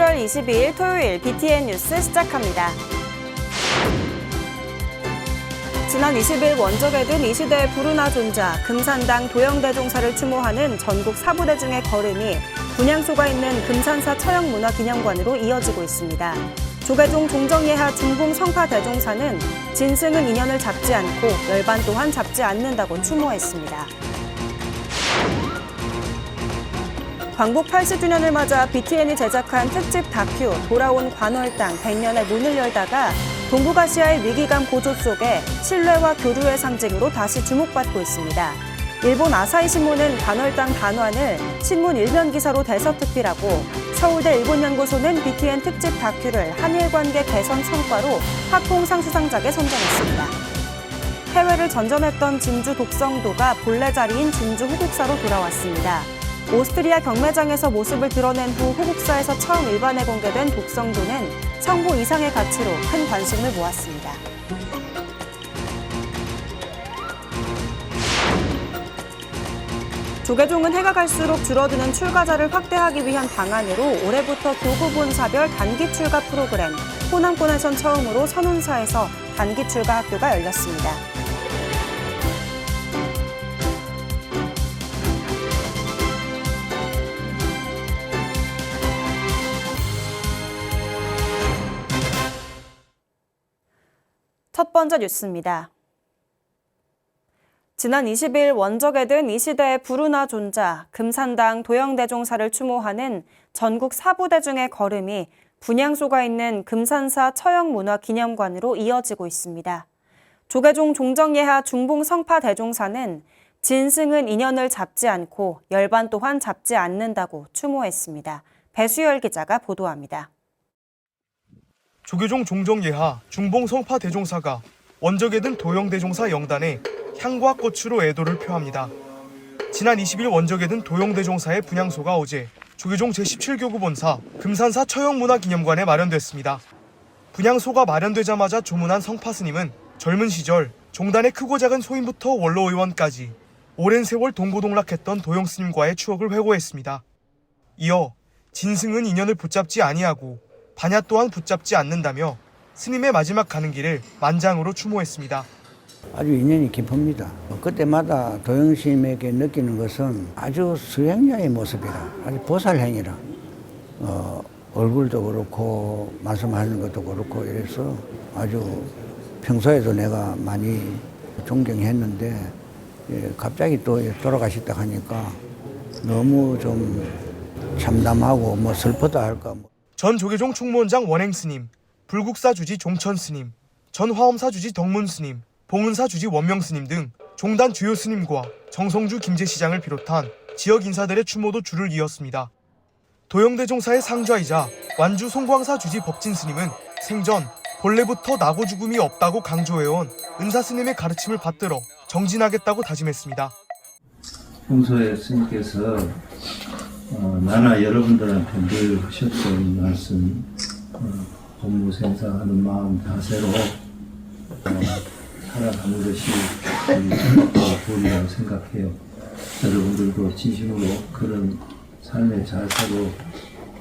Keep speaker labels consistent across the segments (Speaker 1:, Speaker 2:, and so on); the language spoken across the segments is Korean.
Speaker 1: 11월 22일 토요일 BTN 뉴스 시작합니다. 지난 20일 원적에 든 이시대의 부르나 존자, 금산당 도영대종사를 추모하는 전국 사부대중의 걸음이 분향소가 있는 금산사 처형문화기념관으로 이어지고 있습니다. 조계종 종정예하 중봉 성파대종사는 진승은 인연을 잡지 않고 열반 또한 잡지 않는다고 추모했습니다. 광복 80주년을 맞아 BTN이 제작한 특집 다큐 돌아온 관월당 100년의 문을 열다가 동북아시아의 위기감 고조 속에 신뢰와 교류의 상징으로 다시 주목받고 있습니다. 일본 아사히 신문은 관월당 단환을 신문 일면 기사로 대서특필하고 서울대 일본연구소는 BTN 특집 다큐를 한일 관계 개선 성과로 학봉상 수상작에 선정했습니다. 해외를 전전했던 진주 독성도가 본래 자리인 진주 호국사로 돌아왔습니다. 오스트리아 경매장에서 모습을 드러낸 후 호국사에서 처음 일반에 공개된 독성도는 성보 이상의 가치로 큰 관심을 모았습니다. 조계종은 해가 갈수록 줄어드는 출가자를 확대하기 위한 방안으로 올해부터 교구본사별 단기 출가 프로그램, 호남권에선 처음으로 선운사에서 단기 출가 학교가 열렸습니다. 첫 번째 뉴스입니다. 지난 20일 원적에 든 이시대의 부르나 존자, 금산당 도영대종사를 추모하는 전국 사부대중의 걸음이 분향소가 있는 금산사 처형문화기념관으로 이어지고 있습니다. 조계종 종정예하 중봉 성파대종사는 진승은 인연을 잡지 않고 열반 또한 잡지 않는다고 추모했습니다. 배수열 기자가 보도합니다.
Speaker 2: 조계종 종정예하 중봉 성파대종사가 원적에 든 도영대종사 영단에 향과 꽃으로 애도를 표합니다. 지난 20일 원적에 든 도영대종사의 분향소가 어제 조계종 제17교구본사 금산사 처형문화기념관에 마련됐습니다. 분향소가 마련되자마자 조문한 성파스님은 젊은 시절 종단의 크고 작은 소인부터 원로의원까지 오랜 세월 동고동락했던 도영스님과의 추억을 회고했습니다. 이어 진승은 인연을 붙잡지 아니하고 반야 또한 붙잡지 않는다며 스님의 마지막 가는 길을 만장으로 추모했습니다.
Speaker 3: 아주 인연이 깊습니다. 그때마다 도영스님에게 느끼는 것은 아주 수행자의 모습이라, 아주 보살행이라, 얼굴도 그렇고 말씀하는 것도 그렇고 이래서 아주 평소에도 내가 많이 존경했는데 갑자기 또 돌아가셨다 하니까 너무 좀 참담하고 뭐 슬프다 할까.
Speaker 2: 전 조계종 충무원장 원행스님, 불국사 주지 종천스님, 전 화엄사 주지 덕문스님, 봉은사 주지 원명스님 등 종단 주요 스님과 정성주 김제시장을 비롯한 지역 인사들의 추모도 줄을 이었습니다. 도영대종사의 상좌이자 완주 송광사 주지 법진스님은 생전 본래부터 나고 죽음이 없다고 강조해온 은사스님의 가르침을 받들어 정진하겠다고 다짐했습니다.
Speaker 4: 평소에 스님께서 나나 여러분들한테 늘 하셨던 말씀, 법무생사하는 마음 자세로 살아가는 것이 도리라고 생각해요. 여러분들도 진심으로 그런 삶의 자세로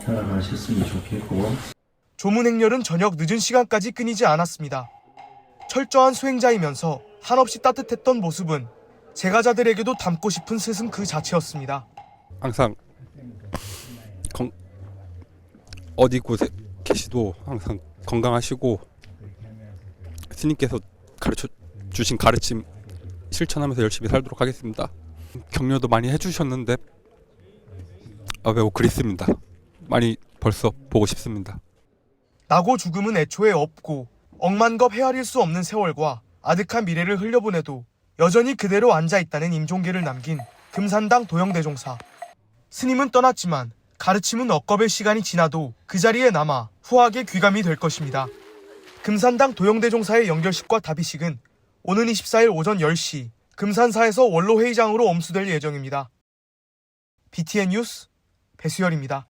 Speaker 4: 살아가셨으면 좋겠고.
Speaker 2: 조문 행렬은 저녁 늦은 시간까지 끊이지 않았습니다. 철저한 수행자이면서 한없이 따뜻했던 모습은 제가자들에게도 닮고 싶은 스승 그 자체였습니다.
Speaker 5: 항상 어디 곳에 계시도 항상 건강하시고 스님께서 가르쳐 주신 가르침 실천하면서 열심히 살도록 하겠습니다. 격려도 많이 해주셨는데 매우 그립습니다. 많이 벌써 보고 싶습니다.
Speaker 2: 나고 죽음은 애초에 없고 억만겁 헤아릴 수 없는 세월과 아득한 미래를 흘려보내도 여전히 그대로 앉아있다는 임종계를 남긴 금산당 도영대종사. 스님은 떠났지만 가르침은 억겁의 시간이 지나도 그 자리에 남아 후하게 귀감이 될 것입니다. 금산당 도영대종사의 영결식과 답의식은 오는 24일 오전 10시 금산사에서 원로회의장으로 엄수될 예정입니다. BTN 뉴스 배수열입니다.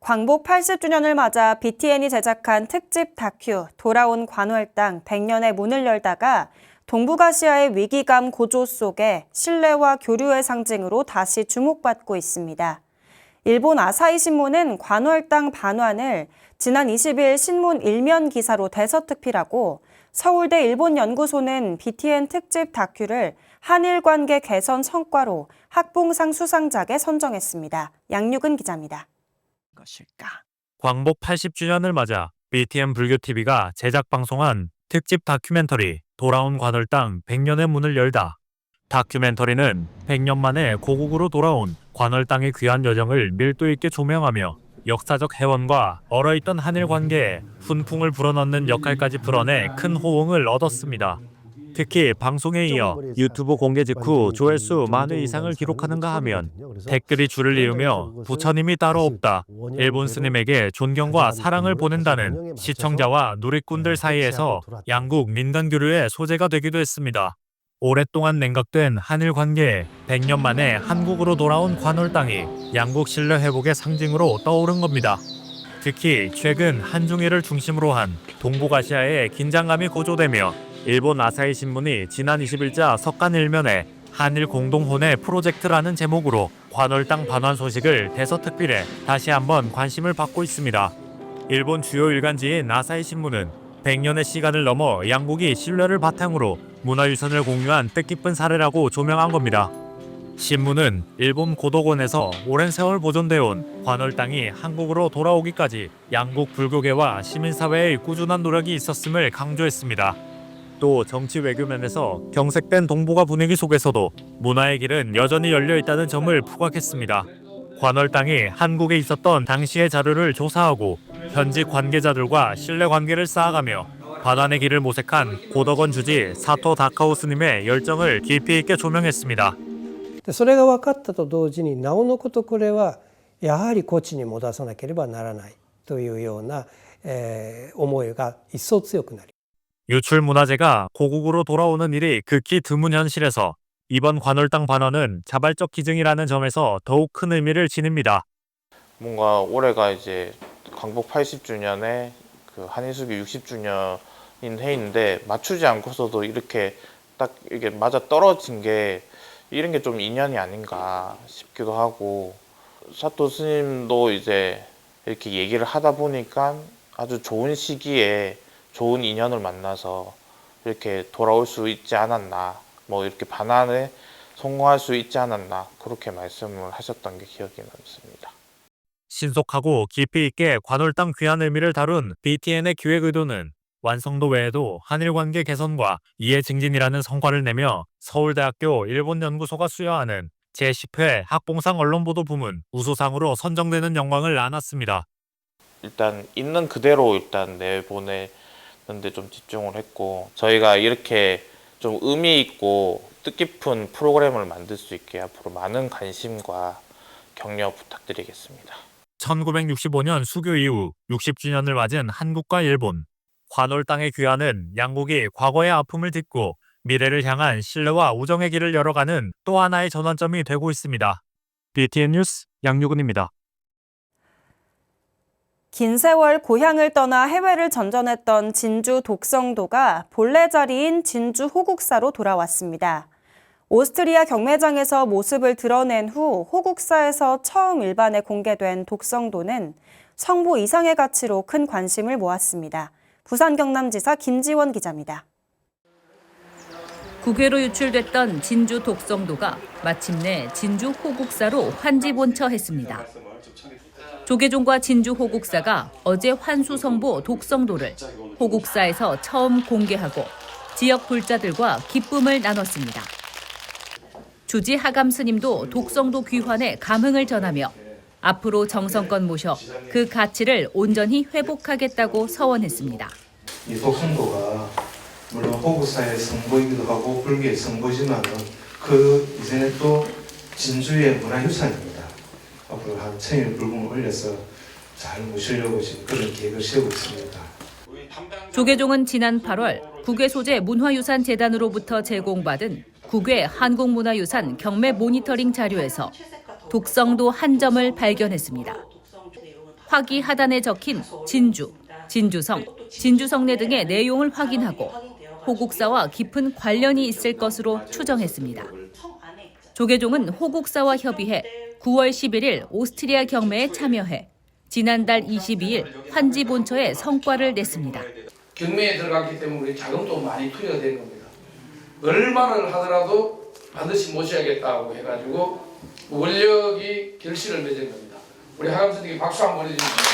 Speaker 1: 광복 80주년을 맞아 BTN이 제작한 특집 다큐 돌아온 관월당 100년의 문을 열다가 동북아시아의 위기감 고조 속에 신뢰와 교류의 상징으로 다시 주목받고 있습니다. 일본 아사히 신문은 관월당 반환을 지난 20일 신문 일면 기사로 대서특필하고 서울대 일본연구소는 BTN 특집 다큐를 한일 관계 개선 성과로 학봉상 수상작에 선정했습니다. 양육은 기자입니다.
Speaker 6: 광복 80주년을 맞아 BTN 불교TV가 제작 방송한 특집 다큐멘터리 돌아온 관월당 100년의 문을 열다. 다큐멘터리는 100년 만에 고국으로 돌아온 관월당의 귀한 여정을 밀도 있게 조명하며 역사적 해원과 얼어있던 한일 관계에 훈풍을 불어넣는 역할까지 풀어내 큰 호응을 얻었습니다. 특히 방송에 이어 유튜브 공개 직후 조회수 만회 이상을 기록하는가 하면 댓글이 줄을 이으며 부처님이 따로 없다, 일본 스님에게 존경과 사랑을 보낸다는 시청자와 누리꾼들 사이에서 양국 민간 교류의 소재가 되기도 했습니다. 오랫동안 냉각된 한일 관계에 100년 만에 한국으로 돌아온 관월당이 양국 신뢰 회복의 상징으로 떠오른 겁니다. 특히 최근 한중일을 중심으로 한 동북아시아의 긴장감이 고조되며 일본 아사히 신문이 지난 20일자 석간 일면에 한일 공동혼의 프로젝트라는 제목으로 관월당 반환 소식을 대서특필해 다시 한번 관심을 받고 있습니다. 일본 주요 일간지인 아사히 신문은 100년의 시간을 넘어 양국이 신뢰를 바탕으로 문화유산을 공유한 뜻깊은 사례라고 조명한 겁니다. 신문은 일본 고도곤에서 오랜 세월 보존되어 온 관월당이 한국으로 돌아오기까지 양국 불교계와 시민사회의 꾸준한 노력이 있었음을 강조했습니다. 또 정치 외교면에서 경색된 동북아 분위기 속에서도 문화의 길은 여전히 열려 있다는 점을 부각했습니다. 관월당이 한국에 있었던 당시의 자료를 조사하고 현지 관계자들과 신뢰관계를 쌓아가며 반환의 길을 모색한 고덕원 주지 사토 다카오 스님의 열정을 깊이 있게 조명했습니다.
Speaker 7: それが分かったと同時になおのことこれはやはりこっちに戻さなければならないというような思いが一層強くなり
Speaker 6: 유출 문화재가 고국으로 돌아오는 일이 극히 드문 현실에서 이번 관월당 반환은 자발적 기증이라는 점에서 더욱 큰 의미를 지닙니다.
Speaker 8: 뭔가 올해가 이제 광복 80주년에 그 한일수교 60주년인 해인데 맞추지 않고서도 이렇게 딱 이게 맞아 떨어진 게 이런 게 좀 인연이 아닌가 싶기도 하고 사토 스님도 이제 이렇게 얘기를 하다 보니까 아주 좋은 시기에 좋은 인연을 만나서 이렇게 돌아올 수 있지 않았나, 뭐 이렇게 반환에 성공할 수 있지 않았나 그렇게 말씀을 하셨던 게 기억이 남습니다.
Speaker 6: 신속하고 깊이 있게 관월당 귀한 의미를 다룬 BTN의 기획 의도는 완성도 외에도 한일 관계 개선과 이해 증진이라는 성과를 내며 서울대학교 일본연구소가 수여하는 제10회 학봉상 언론보도 부문 우수상으로 선정되는 영광을 안았습니다.
Speaker 8: 일단 있는 그대로 일단 내보내는데 좀 집중을 했고 저희가 이렇게 좀 의미 있고 뜻깊은 프로그램을 만들 수 있게 앞으로 많은 관심과 격려 부탁드리겠습니다.
Speaker 6: 1965년 수교 이후 60주년을 맞은 한국과 일본. 관월당의 귀환은 양국이 과거의 아픔을 딛고 미래를 향한 신뢰와 우정의 길을 열어가는 또 하나의 전환점이 되고 있습니다. BTN 뉴스 양유근입니다.
Speaker 1: 긴 세월 고향을 떠나 해외를 전전했던 진주 독성도가 본래 자리인 진주 호국사로 돌아왔습니다. 오스트리아 경매장에서 모습을 드러낸 후 호국사에서 처음 일반에 공개된 독성도는 성보 이상의 가치로 큰 관심을 모았습니다. 부산 경남지사 김지원 기자입니다.
Speaker 9: 국외로 유출됐던 진주 독성도가 마침내 진주 호국사로 환지본처했습니다. 조계종과 진주 호국사가 어제 환수성보 독성도를 호국사에서 처음 공개하고 지역 불자들과 기쁨을 나눴습니다. 주지 하감 스님도 독성도 귀환에 감흥을 전하며 앞으로 정성껏 모셔 그 가치를 온전히 회복하겠다고 서원했습니다.
Speaker 10: 이 독성도가 물론 호국사의 성보이기도 하고 불교의 성보지만은 그 이전에 또 진주의 문화유산입니다. 앞으로 한 1000일 불금을 올려서 잘 모시려고 지금 그런 계획을 세우고 있습니다.
Speaker 9: 조계종은 지난 8월 국외 소재 문화유산재단으로부터 제공받은 국외 한국문화유산 경매 모니터링 자료에서 독성도 한 점을 발견했습니다. 화기 하단에 적힌 진주, 진주성, 진주성내 등의 내용을 확인하고 호국사와 깊은 관련이 있을 것으로 추정했습니다. 조계종은 호국사와 협의해 9월 11일 오스트리아 경매에 참여해 지난달 22일 환지 본처에 성과를 냈습니다.
Speaker 11: 경매에 들어갔기 때문에 우리 자금도 많이 투여가 된 겁니다. 얼마를 하더라도 반드시 모셔야겠다고 해가지고 원력이 결실을 맺은 겁니다. 우리 하감 선생님 박수 한번 보내주십시오.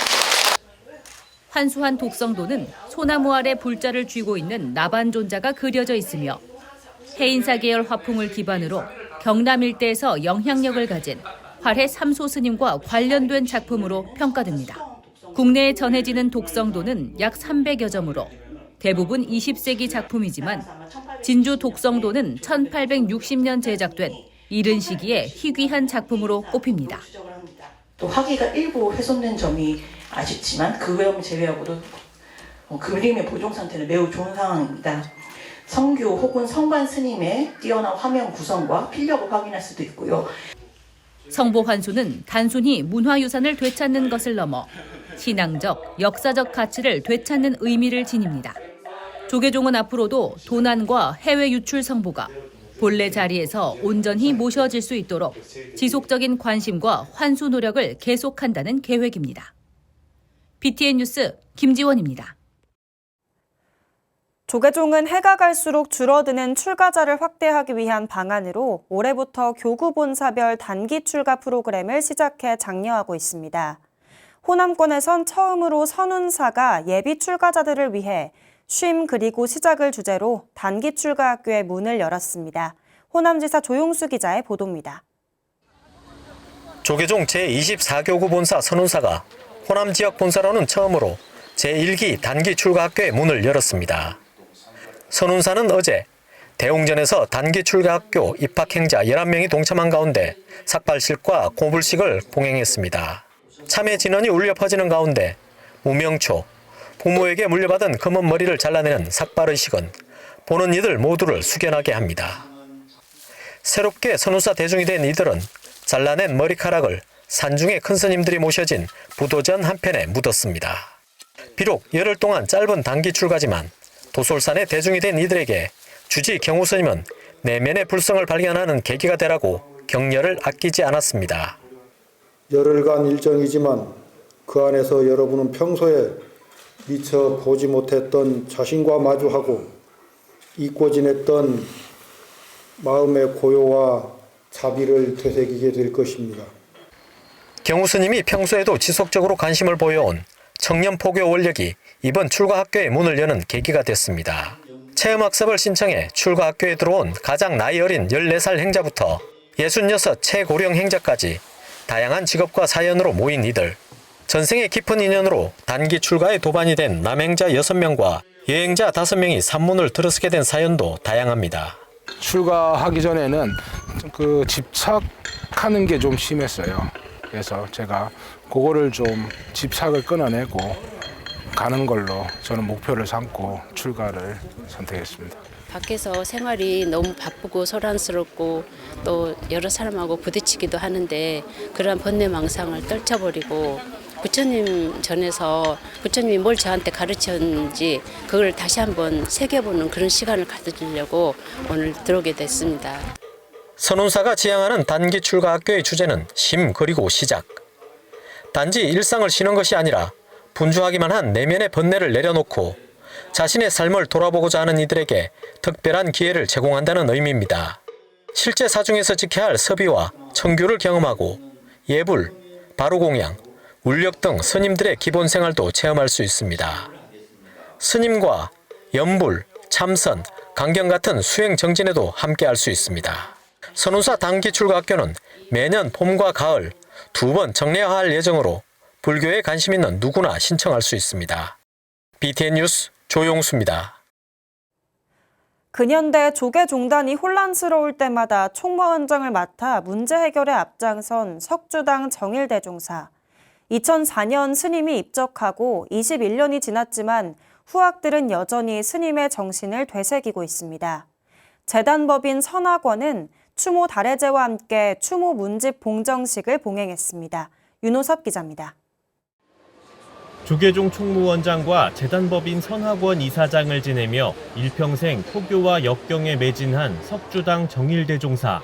Speaker 9: 환수한 독성도는 소나무 아래 불자를 쥐고 있는 나반존자가 그려져 있으며 해인사 계열 화풍을 기반으로 경남 일대에서 영향력을 가진 활해 삼소 스님과 관련된 작품으로 평가됩니다. 국내에 전해지는 독성도는 약 300여 점으로 대부분 20세기 작품이지만 진주 독성도는 1860년 제작된 이른 시기에 희귀한 작품으로 꼽힙니다.
Speaker 12: 또 화기가 일부 훼손된 점이 아쉽지만 그 외염을 제외하고도 그림의 보존 상태는 매우 좋은 상황입니다. 성교 혹은 성관 스님의 뛰어난 화면 구성과 필력을 확인할 수도 있고요.
Speaker 9: 성보 환수는 단순히 문화유산을 되찾는 것을 넘어 신앙적, 역사적 가치를 되찾는 의미를 지닙니다. 조계종은 앞으로도 도난과 해외 유출 성보가 본래 자리에서 온전히 모셔질 수 있도록 지속적인 관심과 환수 노력을 계속한다는 계획입니다. BTN 뉴스 김지원입니다.
Speaker 1: 조계종은 해가 갈수록 줄어드는 출가자를 확대하기 위한 방안으로 올해부터 교구본사별 단기 출가 프로그램을 시작해 장려하고 있습니다. 호남권에선 처음으로 선운사가 예비 출가자들을 위해 쉼 그리고 시작을 주제로 단기 출가 학교의 문을 열었습니다. 호남지사 조용수 기자의 보도입니다.
Speaker 13: 조계종 제24교구 본사 선운사가 호남 지역 본사로는 처음으로 제1기 단기 출가 학교의 문을 열었습니다. 선운사는 어제 대웅전에서 단기 출가 학교 입학 행자 11명이 동참한 가운데 삭발식과 고불식을 봉행했습니다. 참회 진언이 울려 퍼지는 가운데 무명초, 부모에게 물려받은 검은 머리를 잘라내는 삭발의식은 보는 이들 모두를 숙연하게 합니다. 새롭게 선운사 대중이 된 이들은 잘라낸 머리카락을 산중의 큰 스님들이 모셔진 부도전 한편에 묻었습니다. 비록 열흘 동안 짧은 단기 출가지만 도솔산의 대중이 된 이들에게 주지 경우 스님은 내면의 불성을 발견하는 계기가 되라고 격려를 아끼지 않았습니다.
Speaker 14: 열흘간 일정이지만 그 안에서 여러분은 평소에 미처 보지 못했던 자신과 마주하고 잊고 지냈던 마음의 고요와 자비를 되새기게 될 것입니다.
Speaker 13: 경우 스님이 평소에도 지속적으로 관심을 보여온 청년 포교 원력이 이번 출가학교의 문을 여는 계기가 됐습니다. 체험학습을 신청해 출가학교에 들어온 가장 나이 어린 14살 행자부터 66 최고령 행자까지 다양한 직업과 사연으로 모인 이들. 전생의 깊은 인연으로 단기 출가에 도반이 된 남행자 6명과 여행자 5명이 산문을 들어서게 된 사연도 다양합니다.
Speaker 15: 출가하기 전에는 그 집착하는 게 좀 심했어요. 그래서 제가 그거를 좀 집착을 끊어내고 가는 걸로 저는 목표를 삼고 출가를 선택했습니다.
Speaker 16: 밖에서 생활이 너무 바쁘고 소란스럽고 또 여러 사람하고 부딪히기도 하는데 그러한 번뇌망상을 떨쳐버리고 부처님 전에서 부처님이 뭘 저한테 가르쳤는지 그걸 다시 한번 새겨보는 그런 시간을 가져주려고 오늘 들어오게 됐습니다.
Speaker 13: 선운사가 지향하는 단기 출가 학교의 주제는 심 그리고 시작. 단지 일상을 쉬는 것이 아니라 분주하기만 한 내면의 번뇌를 내려놓고 자신의 삶을 돌아보고자 하는 이들에게 특별한 기회를 제공한다는 의미입니다. 실제 사중에서 지켜야 할 서비와 청규를 경험하고 예불, 바루공양, 울력 등 스님들의 기본 생활도 체험할 수 있습니다. 스님과 연불, 참선, 강경 같은 수행 정진에도 함께할 수 있습니다. 선운사 단기 출가 학교는 매년 봄과 가을 2번 정례화할 예정으로 불교에 관심 있는 누구나 신청할 수 있습니다. BTN 뉴스 조용수입니다.
Speaker 1: 근현대 조계종단이 혼란스러울 때마다 총무원장을 맡아 문제 해결에 앞장선 석주당 정일대종사. 2004년 스님이 입적하고 21년이 지났지만 후학들은 여전히 스님의 정신을 되새기고 있습니다. 재단법인 선학원은 추모 달해제와 함께 추모 문집 봉정식을 봉행했습니다. 윤호섭 기자입니다.
Speaker 17: 조계종 총무원장과 재단법인 선학원 이사장을 지내며 일평생 포교와 역경에 매진한 석주당 정일대종사.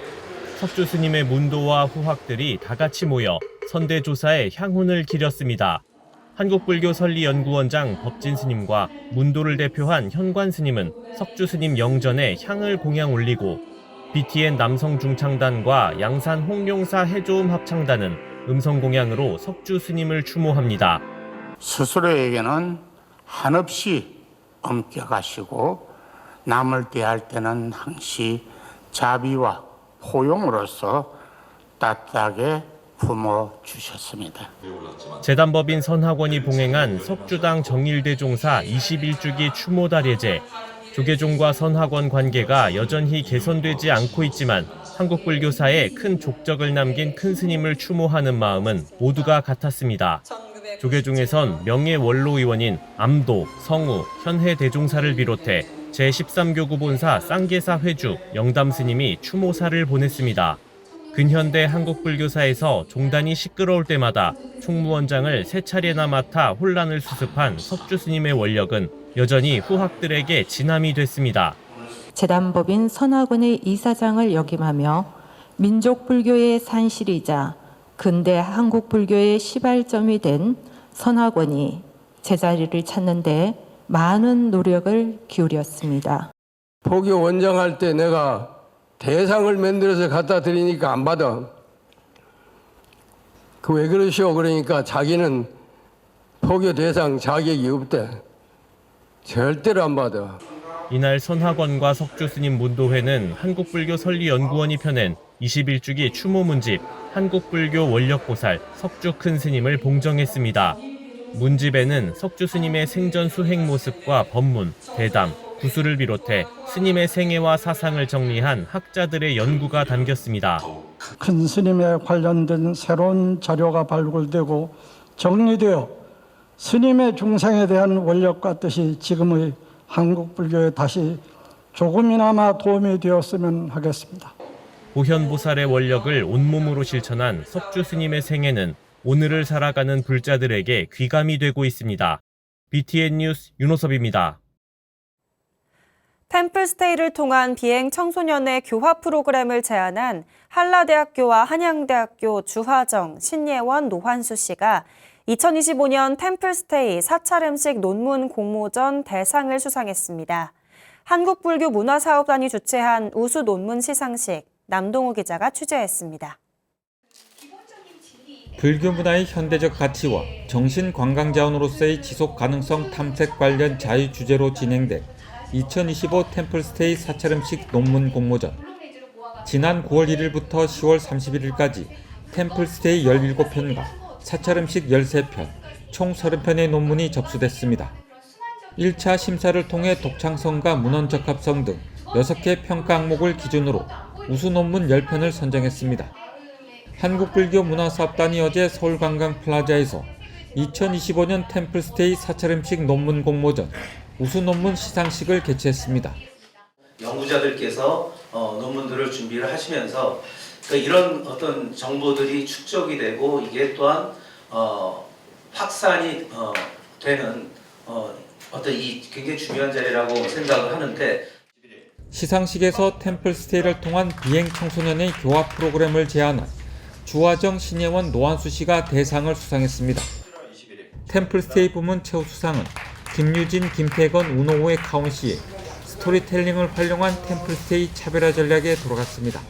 Speaker 17: 석주 스님의 문도와 후학들이 다 같이 모여 선대 조사에 향훈을 기렸습니다. 한국불교 설리연구원장 법진 스님과 문도를 대표한 현관 스님은 석주 스님 영전에 향을 공양 올리고 BTN 남성 중창단과 양산 홍룡사 해조음 합창단은 음성 공양으로 석주 스님을 추모합니다.
Speaker 18: 스스로에게는 한없이 엄격하시고 남을 대할 때는 항시 자비와 포용으로서 따뜻하게 품어주셨습니다.
Speaker 17: 재단법인 선학원이 봉행한 석주당 정일대종사 21주기 추모달예제. 조계종과 선학원 관계가 여전히 개선되지 않고 있지만 한국불교사에 큰 족적을 남긴 큰 스님을 추모하는 마음은 모두가 같았습니다. 조계종에선 명예원로 의원인 암도, 성우, 현해 대종사를 비롯해 제13교구 본사 쌍계사 회주, 영담 스님이 추모사를 보냈습니다. 근현대 한국불교사에서 종단이 시끄러울 때마다 총무원장을 3차례나 맡아 혼란을 수습한 석주 스님의 원력은 여전히 후학들에게 지남이 됐습니다.
Speaker 19: 재단법인 선학원의 이사장을 역임하며 민족불교의 산실이자 근대 한국불교의 시발점이 된 선학원이 제자리를 찾는 데 많은 노력을 기울였습니다.
Speaker 20: 포교 원장할 때 내가 대상을 만들어서 갖다 드리니까 안 받아. 그 왜 그러시오? 그러니까 자기는 포교 대상 자격이 없대. 절대로 안 받아.
Speaker 17: 이날 선학원과 석주 스님 문도회는 한국불교 설리연구원이 펴낸 21주기 추모 문집 한국불교 원력보살 석주 큰 스님을 봉정했습니다. 문집에는 석주 스님의 생전 수행 모습과 법문, 대담, 구술을 비롯해 스님의 생애와 사상을 정리한 학자들의 연구가 담겼습니다.
Speaker 21: 큰 스님에 관련된 새로운 자료가 발굴되고 정리되어 스님의 중생에 대한 원력과 뜻이 지금의 한국불교에 다시 조금이나마 도움이 되었으면 하겠습니다.
Speaker 17: 보현보살의 원력을 온몸으로 실천한 석주 스님의 생애는 오늘을 살아가는 불자들에게 귀감이 되고 있습니다. BTN 뉴스 윤호섭입니다.
Speaker 1: 템플스테이를 통한 비행 청소년의 교화 프로그램을 제안한 한라대학교와 한양대학교 주화정, 신예원, 노환수 씨가 2025년 템플스테이 사찰음식 논문 공모전 대상을 수상했습니다. 한국불교 문화사업단이 주최한 우수 논문 시상식, 남동우 기자가 취재했습니다.
Speaker 22: 불교 문화의 현대적 가치와 정신관광자원으로서의 지속가능성 탐색 관련 자유 주제로 진행된 2025 템플스테이 사찰음식 논문 공모전. 지난 9월 1일부터 10월 31일까지 템플스테이 17편과 사찰음식 13편, 총 30편의 논문이 접수됐습니다. 1차 심사를 통해 독창성과 문헌 적합성 등 6개 평가 항목을 기준으로 우수 논문 10편을 선정했습니다. 한국불교 문화사업단이 어제 서울관광플라자에서 2025년 템플스테이 사찰음식 논문 공모전 우수 논문 시상식을 개최했습니다.
Speaker 23: 연구자들께서 논문들을 준비를 하시면서 이런 어떤 정보들이 축적이 되고 이게 또한 확산이 되는 어떤 이 굉장히 중요한 자리라고 생각을 하는데,
Speaker 22: 시상식에서 템플스테이를 통한 비행 청소년의 교화 프로그램을 제안한 주화정, 신예원, 노환수 씨가 대상을 수상했습니다. 템플스테이 부문 최우수상은 김유진, 김태건, 운호호의 카운 씨의 스토리텔링을 활용한 템플스테이 차별화 전략에 돌아갔습니다.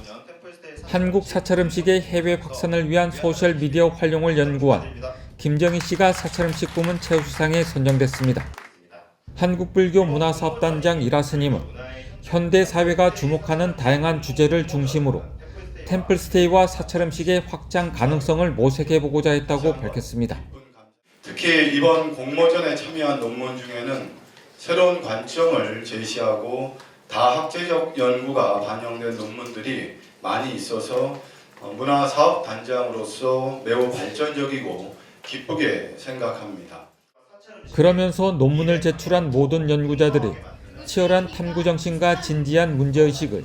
Speaker 22: 한국 사찰음식의 해외 확산을 위한 소셜미디어 활용을 연구한 김정희 씨가 사찰음식 부문 최우수상에 선정됐습니다. 한국불교 문화사업단장 이라 스님은 현대 사회가 주목하는 다양한 주제를 중심으로 템플스테이와 사찰음식의 확장 가능성을 모색해보고자 했다고 밝혔습니다.
Speaker 24: 특히 이번 공모전에 참여한 논문 중에는 새로운 관점을 제시하고 다학제적 연구가 반영된 논문들이 많이 있어서 문화사업단장으로서 매우 발전적이고 기쁘게 생각합니다.
Speaker 22: 그러면서 논문을 제출한 모든 연구자들이 치열한 탐구정신과 진지한 문제의식을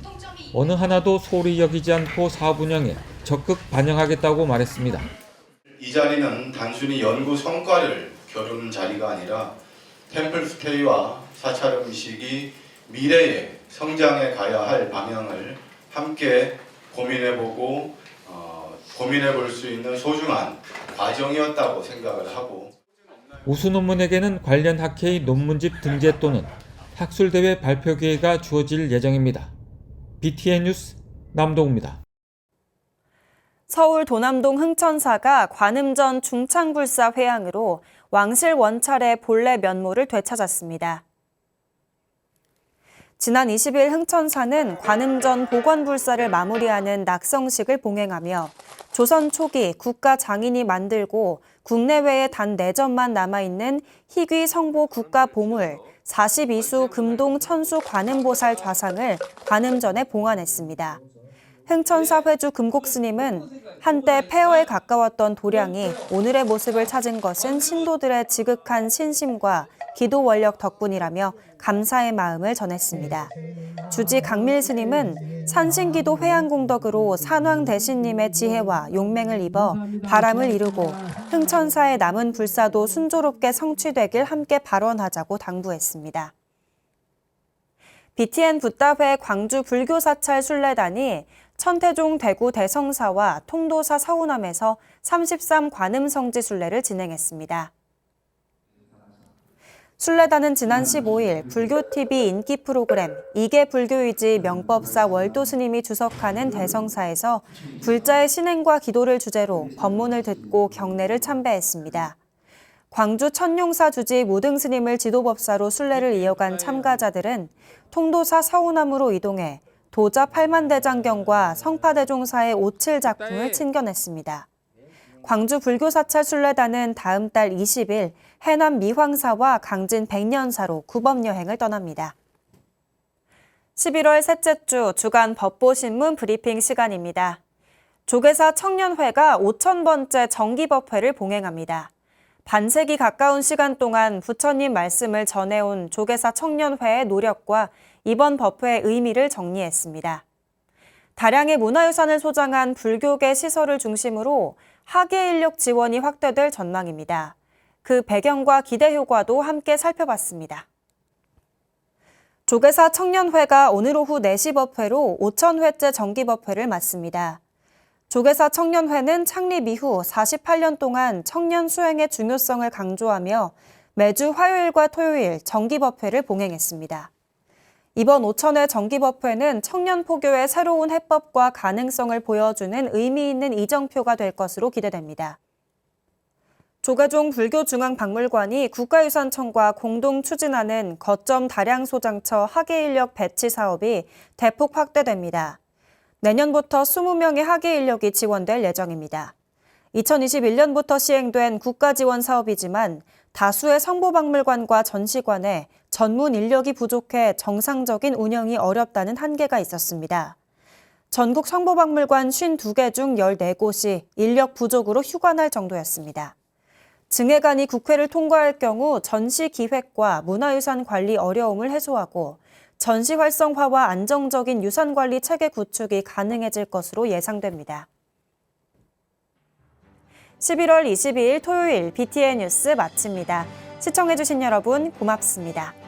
Speaker 22: 어느 하나도 소홀히 여기지 않고 사업 운영에 적극 반영하겠다고 말했습니다.
Speaker 24: 이 자리는 단순히 연구 성과를 겨루는 자리가 아니라 템플스테이와 사찰음식이 미래의 성장해 가야 할 방향을 함께 고민해보고 고민해볼 수 있는 소중한 과정이었다고 생각을 하고
Speaker 22: 우수 논문에게는 관련 학회의 논문집 등재 또는 학술대회 발표 기회가 주어질 예정입니다. BTN 뉴스 남동우입니다.
Speaker 1: 서울 도남동 흥천사가 관음전 중창불사 회향으로 왕실 원찰의 본래 면모를 되찾았습니다. 지난 20일 흥천사는 관음전 복원불사를 마무리하는 낙성식을 봉행하며 조선 초기 국가 장인이 만들고 국내외에 단 4점만 남아있는 희귀 성보 국가 보물 42수 금동 천수 관음보살 좌상을 관음전에 봉안했습니다. 흥천사 회주 금곡스님은 한때 폐허에 가까웠던 도량이 오늘의 모습을 찾은 것은 신도들의 지극한 신심과 기도 원력 덕분이라며 감사의 마음을 전했습니다. 주지 강밀 스님은 산신기도 회양공덕으로 산왕대신님의 지혜와 용맹을 입어 바람을 이루고 흥천사의 남은 불사도 순조롭게 성취되길 함께 발원하자고 당부했습니다. BTN 붓다회 광주 불교사찰 순례단이 천태종 대구 대성사와 통도사 서우남에서 33 관음성지 순례를 진행했습니다. 순례단은 지난 15일 불교TV 인기 프로그램 이계 불교의지 명법사 월도 스님이 주석하는 대성사에서 불자의 신행과 기도를 주제로 법문을 듣고 경례를 참배했습니다. 광주 천용사 주지 모등 스님을 지도법사로 순례를 이어간 참가자들은 통도사 서우남으로 이동해 도자 팔만대장경과 성파대종사의 57 작품을 친견했습니다. 광주 불교사찰 순례단은 다음 달 20일 해남 미황사와 강진 백년사로 구법여행을 떠납니다. 11월 셋째 주 주간 법보신문 브리핑 시간입니다. 조계사 청년회가 5000번째 정기법회를 봉행합니다. 반세기 가까운 시간 동안 부처님 말씀을 전해온 조계사 청년회의 노력과 이번 법회의 의미를 정리했습니다. 다량의 문화유산을 소장한 불교계 시설을 중심으로 학예 인력 지원이 확대될 전망입니다. 그 배경과 기대 효과도 함께 살펴봤습니다. 조계사 청년회가 오늘 오후 4시 법회로 5000회째 정기법회를 맞습니다. 조계사 청년회는 창립 이후 48년 동안 청년 수행의 중요성을 강조하며 매주 화요일과 토요일 정기법회를 봉행했습니다. 이번 5000회 정기법회는 청년 포교의 새로운 해법과 가능성을 보여주는 의미 있는 이정표가 될 것으로 기대됩니다. 조계종 불교중앙박물관이 국가유산청과 공동 추진하는 거점 다량소장처 학예인력 배치 사업이 대폭 확대됩니다. 내년부터 20명의 학예인력이 지원될 예정입니다. 2021년부터 시행된 국가지원 사업이지만 다수의 성보박물관과 전시관에 전문 인력이 부족해 정상적인 운영이 어렵다는 한계가 있었습니다. 전국 성보박물관 52개 중 14곳이 인력 부족으로 휴관할 정도였습니다. 증회관이 국회를 통과할 경우 전시 기획과 문화유산 관리 어려움을 해소하고 전시 활성화와 안정적인 유산 관리 체계 구축이 가능해질 것으로 예상됩니다. 11월 22일 토요일 BTN 뉴스 마칩니다. 시청해주신 여러분 고맙습니다.